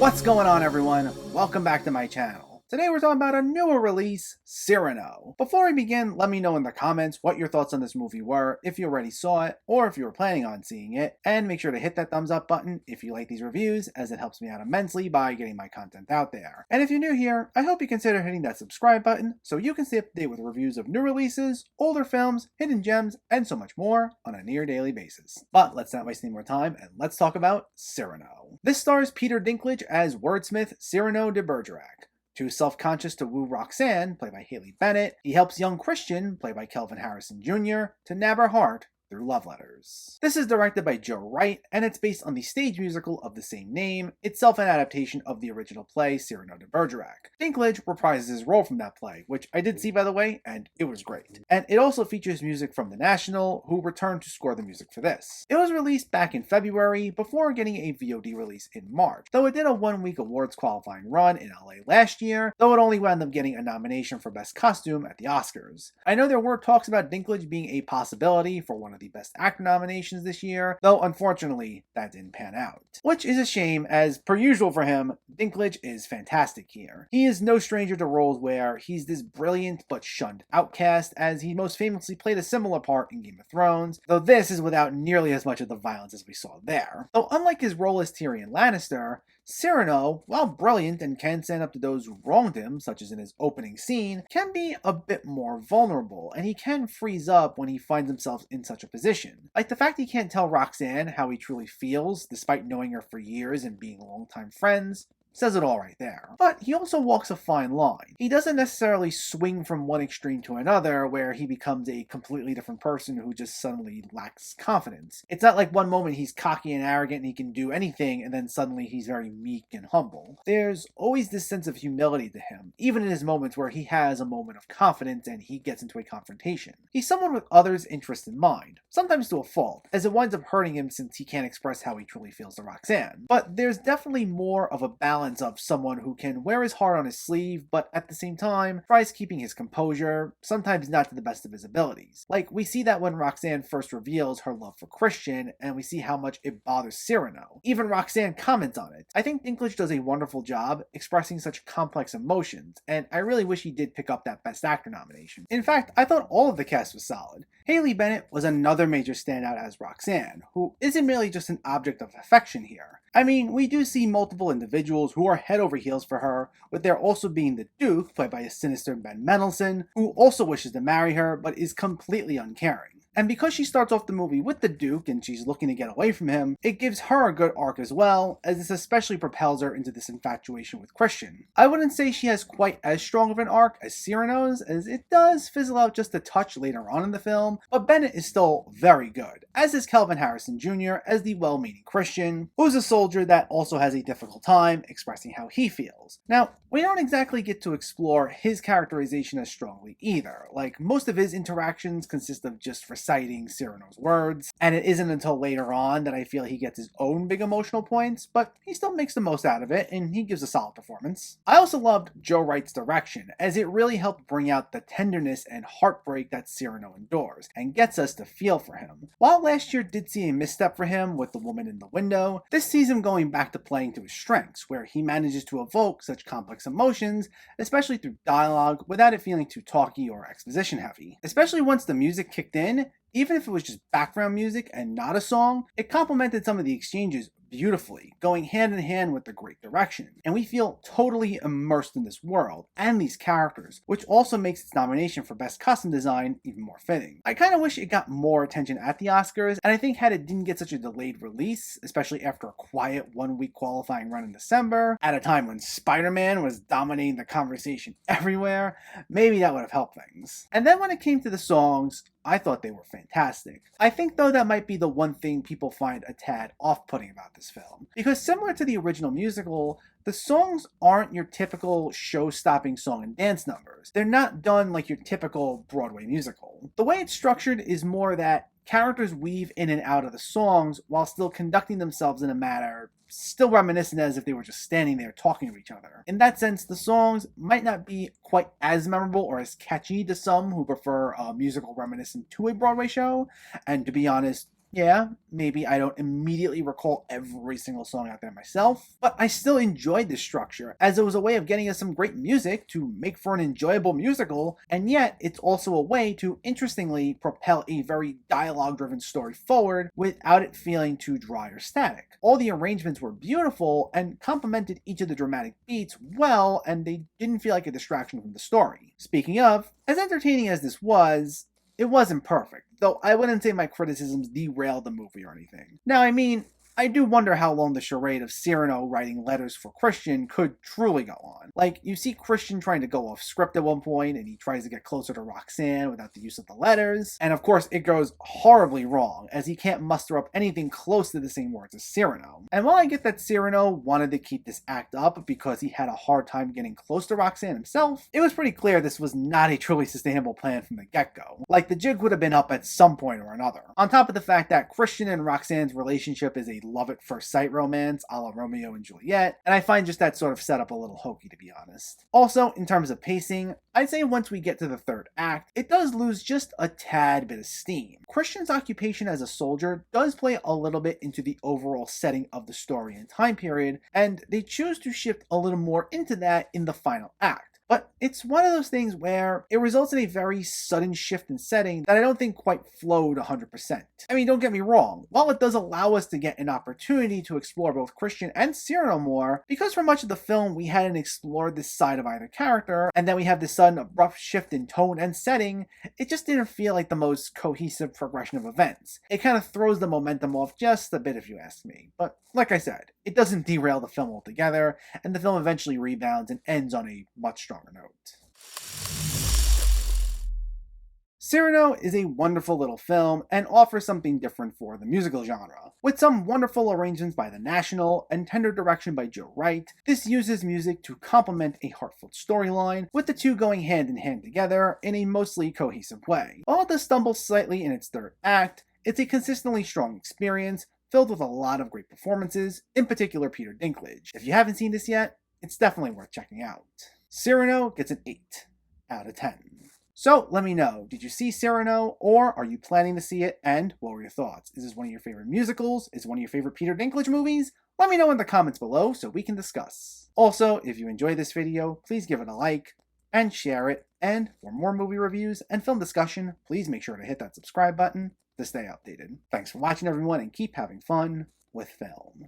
What's going on, everyone? Welcome back to my channel. Today we're talking about a newer release, Cyrano. Before we begin, let me know in the comments what your thoughts on this movie were, if you already saw it, or if you were planning on seeing it, and make sure to hit that thumbs up button if you like these reviews, as it helps me out immensely by getting my content out there. And if you're new here, I hope you consider hitting that subscribe button so you can stay up to date with reviews of new releases, older films, hidden gems, and so much more on a near daily basis. But let's not waste any more time, and let's talk about Cyrano. This stars Peter Dinklage as wordsmith Cyrano de Bergerac. Too self-conscious to woo Roxanne, played by Haley Bennett, he helps young Christian, played by Kelvin Harrison Jr., to nab her heart through love letters. This is directed by Joe Wright, and it's based on the stage musical of the same name, itself an adaptation of the original play Cyrano de Bergerac. Dinklage reprises his role from that play, which I did see by the way, and it was great. And it also features music from The National, who returned to score the music for this. It was released back in February, before getting a VOD release in March, though it did a one-week awards qualifying run in LA last year, though it only wound up getting a nomination for Best Costume at the Oscars. I know there were talks about Dinklage being a possibility for one of the Best Actor nominations this year, though unfortunately that didn't pan out. Which is a shame, as per usual for him, Dinklage is fantastic here. He is no stranger to roles where he's this brilliant but shunned outcast, as he most famously played a similar part in Game of Thrones, though this is without nearly as much of the violence as we saw there. Though unlike his role as Tyrion Lannister, Cyrano, while brilliant and can stand up to those who wronged him, such as in his opening scene, can be a bit more vulnerable, and he can freeze up when he finds himself in such a position. Like the fact he can't tell Roxanne how he truly feels, despite knowing her for years and being longtime friends, says it all right there. But he also walks a fine line. He doesn't necessarily swing from one extreme to another where he becomes a completely different person who just suddenly lacks confidence. It's not like one moment he's cocky and arrogant and he can do anything, and then suddenly he's very meek and humble. There's always this sense of humility to him, even in his moments where he has a moment of confidence and he gets into a confrontation. He's someone with others' interests in mind, sometimes to a fault, as it winds up hurting him since he can't express how he truly feels to Roxanne. But there's definitely more of a balance of someone who can wear his heart on his sleeve, but at the same time tries keeping his composure, sometimes not to the best of his abilities. Like, we see that when Roxanne first reveals her love for Christian, and we see how much it bothers Cyrano. Even Roxanne comments on it. I think Dinklage does a wonderful job expressing such complex emotions, and I really wish he did pick up that Best Actor nomination. In fact, I thought all of the cast was solid. Haley Bennett was another major standout as Roxanne, who isn't merely just an object of affection here. I mean, we do see multiple individuals who are head over heels for her, with there also being the Duke, played by a sinister Ben Mendelsohn, who also wishes to marry her, but is completely uncaring. And because she starts off the movie with the Duke and she's looking to get away from him, it gives her a good arc as well, as this especially propels her into this infatuation with Christian. I wouldn't say she has quite as strong of an arc as Cyrano's, as it does fizzle out just a touch later on in the film, but Bennett is still very good, as is Kelvin Harrison Jr. as the well-meaning Christian, who's a soldier that also has a difficult time expressing how he feels. Now, we don't exactly get to explore his characterization as strongly either. Like, most of his interactions consist of just reciting Cyrano's words, and it isn't until later on that I feel he gets his own big emotional points, but he still makes the most out of it, and he gives a solid performance. I also loved Joe Wright's direction, as it really helped bring out the tenderness and heartbreak that Cyrano endures, and gets us to feel for him. While last year did see a misstep for him with the woman in the window, this sees him going back to playing to his strengths, where he manages to evoke such complex emotions, especially through dialogue, without it feeling too talky or exposition heavy. Especially once the music kicked in, even if it was just background music and not a song, it complemented some of the exchanges beautifully, going hand in hand with the great direction. And we feel totally immersed in this world and these characters, which also makes its nomination for Best Costume Design even more fitting. I kind of wish it got more attention at the Oscars, and I think had it didn't get such a delayed release, especially after a quiet one-week qualifying run in December, at a time when Spider-Man was dominating the conversation everywhere, maybe that would have helped things. And then when it came to the songs, I thought they were fantastic. I think though that might be the one thing people find a tad off-putting about this film. Because similar to the original musical, the songs aren't your typical show-stopping song and dance numbers. They're not done like your typical Broadway musical. The way it's structured is more that characters weave in and out of the songs while still conducting themselves in a manner still reminiscent as if they were just standing there talking to each other. In that sense, the songs might not be quite as memorable or as catchy to some who prefer a musical reminiscent to a Broadway show, and to be honest, Yeah, maybe I don't immediately recall every single song out there myself, but I still enjoyed this structure as it was a way of getting us some great music to make for an enjoyable musical, and yet it's also a way to interestingly propel a very dialogue-driven story forward without it feeling too dry or static. All the arrangements were beautiful and complemented each of the dramatic beats well, and they didn't feel like a distraction from the story. Speaking of, as entertaining as this was, it wasn't perfect, though I wouldn't say my criticisms derailed the movie or anything. Now, I mean, I do wonder how long the charade of Cyrano writing letters for Christian could truly go on. Like, you see Christian trying to go off script at one point, and he tries to get closer to Roxanne without the use of the letters. And of course, it goes horribly wrong, as he can't muster up anything close to the same words as Cyrano. And while I get that Cyrano wanted to keep this act up because he had a hard time getting close to Roxanne himself, it was pretty clear this was not a truly sustainable plan from the get-go. Like, the jig would have been up at some point or another. On top of the fact that Christian and Roxanne's relationship is a love at first sight romance a la Romeo and Juliet, and I find just that sort of setup a little hokey, to be honest. Also, in terms of pacing, I'd say once we get to the third act, it does lose just a tad bit of steam. Christian's occupation as a soldier does play a little bit into the overall setting of the story and time period, and they choose to shift a little more into that in the final act. But it's one of those things where it results in a very sudden shift in setting that I don't think quite flowed 100%. I mean, don't get me wrong, while it does allow us to get an opportunity to explore both Christian and Cyrano more, because for much of the film we hadn't explored this side of either character, and then we have this sudden abrupt shift in tone and setting, it just didn't feel like the most cohesive progression of events. It kind of throws the momentum off just a bit if you ask me. But like I said, it doesn't derail the film altogether, and the film eventually rebounds and ends on a much stronger note. Cyrano is a wonderful little film and offers something different for the musical genre. With some wonderful arrangements by the National and tender direction by Joe Wright, this uses music to complement a heartfelt storyline, with the two going hand in hand together in a mostly cohesive way. While it does stumble slightly in its third act, it's a consistently strong experience filled with a lot of great performances, in particular Peter Dinklage. If you haven't seen this yet, it's definitely worth checking out. Cyrano gets an 8 out of 10. So let me know, did you see Cyrano, or are you planning to see it, and what were your thoughts? Is this one of your favorite musicals? Is it one of your favorite Peter Dinklage movies? Let me know in the comments below so we can discuss. Also, if you enjoyed this video, please give it a like and share it, and for more movie reviews and film discussion, please make sure to hit that subscribe button to stay updated. Thanks for watching everyone, and keep having fun with film.